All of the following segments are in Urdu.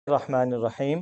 الرحمن الرحیم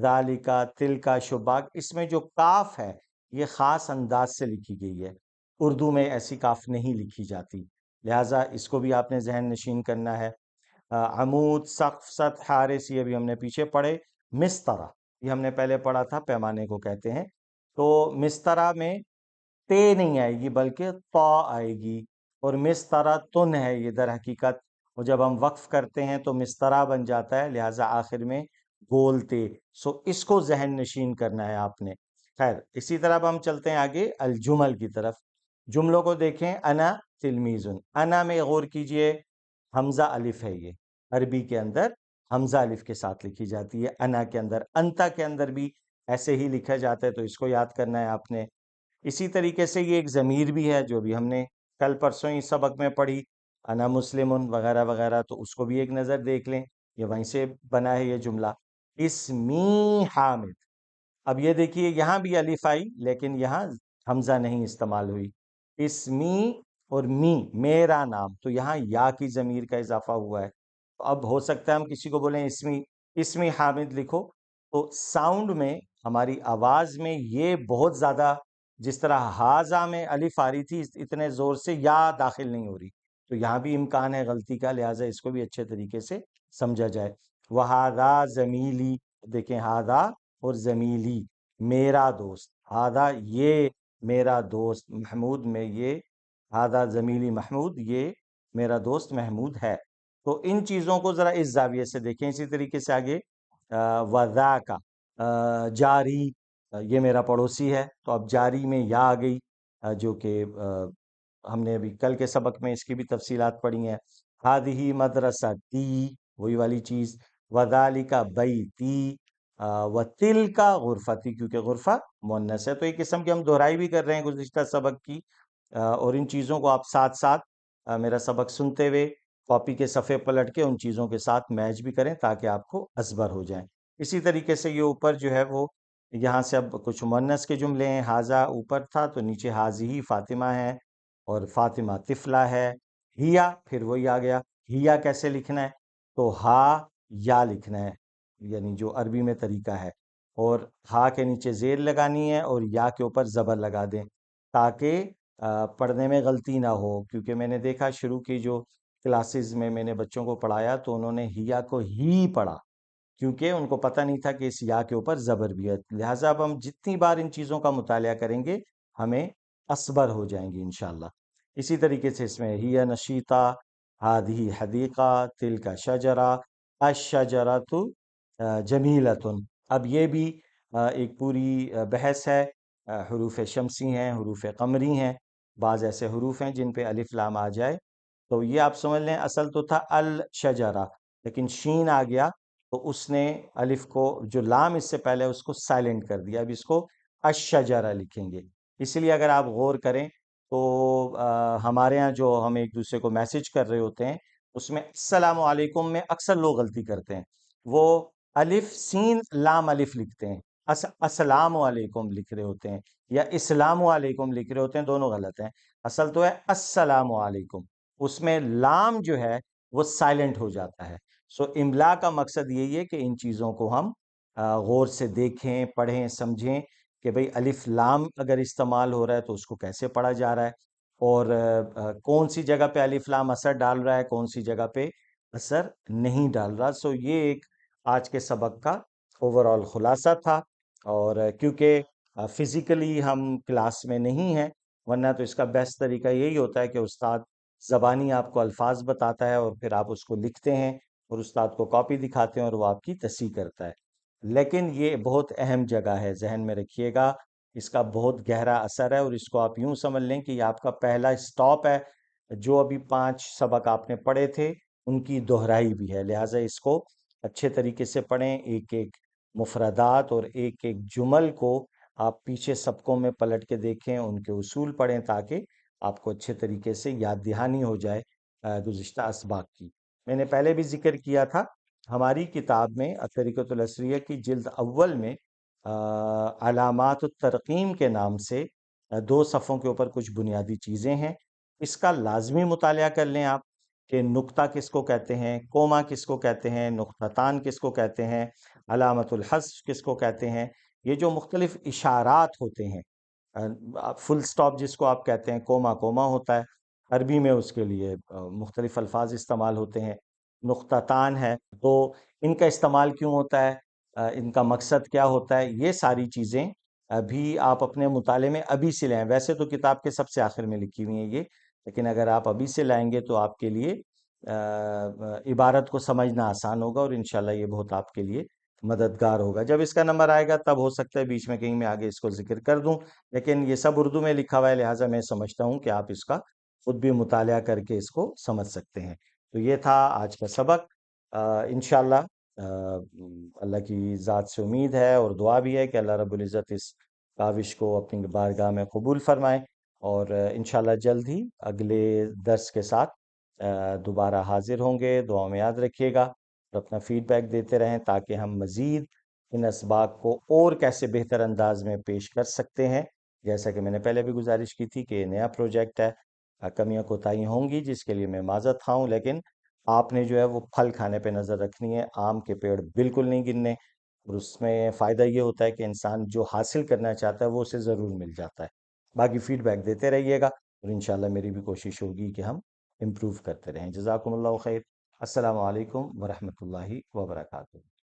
ذالکا تلکا شباک، اس میں جو کاف ہے یہ خاص انداز سے لکھی گئی ہے، اردو میں ایسی کاف نہیں لکھی جاتی، لہٰذا اس کو بھی آپ نے ذہن نشین کرنا ہے۔ عمود، سقف، سطح، حارس یہ بھی ہم نے پیچھے پڑھے۔ مسترا یہ ہم نے پہلے پڑھا تھا، پیمانے کو کہتے ہیں۔ تو مسترا میں تے نہیں آئے گی بلکہ تا آئے گی، اور مسترا تن ہے یہ در حقیقت، اور جب ہم وقف کرتے ہیں تو مسترا بن جاتا ہے، لہٰذا آخر میں گول تے، سو اس کو ذہن نشین کرنا ہے آپ نے۔ خیر، اسی طرح اب ہم چلتے ہیں آگے الجمل کی طرف۔ جملوں کو دیکھیں، انا تلمیذن، انا میں غور کیجئے، حمزہ الف ہے، یہ عربی کے اندر حمزہ الف کے ساتھ لکھی جاتی ہے، انا کے اندر، انتا کے اندر بھی ایسے ہی لکھا جاتا ہے، تو اس کو یاد کرنا ہے آپ نے۔ اسی طریقے سے یہ ایک ضمیر بھی ہے جو بھی ہم نے کل پرسوں ہی سبق میں پڑھی، انا مسلم وغیرہ وغیرہ، تو اس کو بھی ایک نظر دیکھ لیں، یہ وہیں سے بنا ہے یہ جملہ۔ اسمی حامد، اب یہ دیکھیے یہاں بھی الف آئی لیکن یہاں حمزہ نہیں استعمال ہوئی، اسمی اور می میرا نام، تو یہاں یا کی ضمیر کا اضافہ ہوا ہے۔ تو اب ہو سکتا ہے ہم کسی کو بولیں اسمی حامد لکھو، تو ساؤنڈ میں، ہماری آواز میں یہ بہت زیادہ، جس طرح ہاضا میں الف آ رہی تھی اتنے زور سے یا داخل نہیں ہو رہی، تو یہاں بھی امکان ہے غلطی کا، لہٰذا اس کو بھی اچھے طریقے سے سمجھا جائے۔ وہذا زمیلی، دیکھیں ہاضا اور زمیلی، میرا دوست، ہاضا یہ میرا دوست، محمود میں یہ ہاضا زمیلی محمود، یہ میرا دوست محمود ہے۔ تو ان چیزوں کو ذرا اس زاویے سے دیکھیں۔ اسی طریقے سے آگے وذاکا جاری، یہ میرا پڑوسی ہے، تو اب جاری میں یا آ گئی، جو کہ ہم نے ابھی کل کے سبق میں اس کی بھی تفصیلات پڑھی ہیں۔ ہادہی مدرستی، وہی والی چیز، وذالک بیتی، وتلک غرفتی، کیونکہ غرفہ مؤنث ہے، تو ایک قسم کی ہم دہرائی بھی کر رہے ہیں گزشتہ سبق کی، اور ان چیزوں کو آپ ساتھ ساتھ میرا سبق سنتے ہوئے کاپی کے صفحے پلٹ کے ان چیزوں کے ساتھ میچ بھی کریں تاکہ آپ کو ازبر ہو جائیں۔ اسی طریقے سے یہ اوپر جو ہے وہ یہاں سے اب کچھ مؤنث کے جملے ہیں، حاضہ اوپر تھا تو نیچے حاضی فاطمہ ہے، اور فاطمہ طفلہ ہے، ہیا پھر وہی آ گیا، ہیا کیسے لکھنا ہے، تو ہا یا لکھنا ہے، یعنی جو عربی میں طریقہ ہے، اور ہا کے نیچے زیر لگانی ہے اور یا کے اوپر زبر لگا دیں تاکہ پڑھنے میں غلطی نہ ہو، کیونکہ میں نے دیکھا شروع کی جو کلاسز میں نے بچوں کو پڑھایا تو انہوں نے ہیا کو ہی پڑھا، کیونکہ ان کو پتہ نہیں تھا کہ اس یا کے اوپر زبر بھی ہے، لہٰذا اب ہم جتنی بار ان چیزوں کا مطالعہ کریں گے ہمیں اسبر ہو جائیں گی انشاءاللہ۔ اسی طریقے سے اس میں ہی نشیطہ، ہادھی حدیقہ، تلک شجرہ، الشجرۃ جمیلۃ، اب یہ بھی ایک پوری بحث ہے، حروف شمسی ہیں، حروف قمری ہیں، بعض ایسے حروف ہیں جن پہ الف لام آ جائے، تو یہ آپ سمجھ لیں اصل تو تھا الشجرہ، لیکن شین آ گیا تو اس نے الف کو، جو لام اس سے پہلے اس کو سائلنٹ کر دیا، اب اس کو الشجرہ لکھیں گے۔ اسی لیے اگر آپ غور کریں تو ہمارے ہاں جو ہم ایک دوسرے کو میسج کر رہے ہوتے ہیں اس میں السلام علیکم میں اکثر لوگ غلطی کرتے ہیں، وہ الف سین لام الف لکھتے ہیں، السلام علیکم لکھ رہے ہوتے ہیں، یا اسلام علیکم لکھ رہے ہوتے ہیں، دونوں غلط ہیں، اصل تو ہے السلام علیکم، اس میں لام جو ہے وہ سائلنٹ ہو جاتا ہے۔ سو املا کا مقصد یہی ہے کہ ان چیزوں کو ہم غور سے دیکھیں، پڑھیں، سمجھیں کہ بھئی الف لام اگر استعمال ہو رہا ہے تو اس کو کیسے پڑھا جا رہا ہے، اور کون سی جگہ پہ الف لام اثر ڈال رہا ہے، کون سی جگہ پہ اثر نہیں ڈال رہا۔ سو یہ ایک آج کے سبق کا اوورآل خلاصہ تھا، اور کیونکہ فزیکلی ہم کلاس میں نہیں ہیں، ورنہ تو اس کا بیسٹ طریقہ یہی ہوتا ہے کہ استاد زبانی آپ کو الفاظ بتاتا ہے اور پھر آپ اس کو لکھتے ہیں اور استاد کو کاپی دکھاتے ہیں اور وہ آپ کی تصحیح کرتا ہے، لیکن یہ بہت اہم جگہ ہے، ذہن میں رکھیے گا، اس کا بہت گہرا اثر ہے، اور اس کو آپ یوں سمجھ لیں کہ یہ آپ کا پہلا سٹاپ ہے، جو ابھی 5 سبق آپ نے پڑھے تھے ان کی دہرائی بھی ہے، لہٰذا اس کو اچھے طریقے سے پڑھیں، ایک ایک مفردات اور ایک ایک جمل کو آپ پیچھے سبقوں میں پلٹ کے دیکھیں، ان کے اصول پڑھیں تاکہ آپ کو اچھے طریقے سے یاد دہانی ہو جائے گزشتہ اسباق کی۔ میں نے پہلے بھی ذکر کیا تھا، ہماری کتاب میں الطریقۃ العصریہ کی جلد اول میں علامات الترقیم کے نام سے 2 صفحوں کے اوپر کچھ بنیادی چیزیں ہیں، اس کا لازمی مطالعہ کر لیں آپ، کہ نقطہ کس کو کہتے ہیں، کوما کس کو کہتے ہیں، نقطتان کس کو کہتے ہیں، علامت الحذف کس کو کہتے ہیں۔ یہ جو مختلف اشارات ہوتے ہیں، فل سٹاپ جس کو آپ کہتے ہیں، کوما کوما ہوتا ہے عربی میں، اس کے لیے مختلف الفاظ استعمال ہوتے ہیں۔ نقطتان ہے تو ان کا استعمال کیوں ہوتا ہے، ان کا مقصد کیا ہوتا ہے، یہ ساری چیزیں ابھی آپ اپنے مطالعے میں ابھی سے لائیں۔ ویسے تو کتاب کے سب سے آخر میں لکھی ہوئی ہیں یہ، لیکن اگر آپ ابھی سے لائیں گے تو آپ کے لیے عبارت کو سمجھنا آسان ہوگا، اور انشاءاللہ یہ بہت آپ کے لیے مددگار ہوگا۔ جب اس کا نمبر آئے گا تب ہو سکتا ہے بیچ میں کہیں میں آگے اس کو ذکر کر دوں، لیکن یہ سب اردو میں لکھا ہوا ہے، لہٰذا میں سمجھتا ہوں کہ آپ اس کا خود بھی مطالعہ کر کے اس کو سمجھ سکتے ہیں۔ تو یہ تھا آج کا سبق۔ انشاءاللہ اللہ کی ذات سے امید ہے اور دعا بھی ہے کہ اللہ رب العزت اس کاوش کو اپنی بارگاہ میں قبول فرمائے، اور انشاءاللہ جلد ہی اگلے درس کے ساتھ دوبارہ حاضر ہوں گے۔ دعا میں یاد رکھیے گا اور اپنا فیڈ بیک دیتے رہیں تاکہ ہم مزید ان اسباق کو اور کیسے بہتر انداز میں پیش کر سکتے ہیں۔ جیسا کہ میں نے پہلے بھی گزارش کی تھی کہ یہ نیا پروجیکٹ ہے، کمیاں کوتاہیاں ہوں گی جس کے لیے میں معذرت خواہ ہوں، لیکن آپ نے جو ہے وہ پھل کھانے پہ نظر رکھنی ہے، آم کے پیڑ بالکل نہیں گننے، اور اس میں فائدہ یہ ہوتا ہے کہ انسان جو حاصل کرنا چاہتا ہے وہ اسے ضرور مل جاتا ہے۔ باقی فیڈ بیک دیتے رہیے گا، اور انشاءاللہ میری بھی کوشش ہوگی کہ ہم امپروو کرتے رہیں۔ جزاکم اللہ خیر۔ السلام علیکم ورحمۃ اللہ وبرکاتہ۔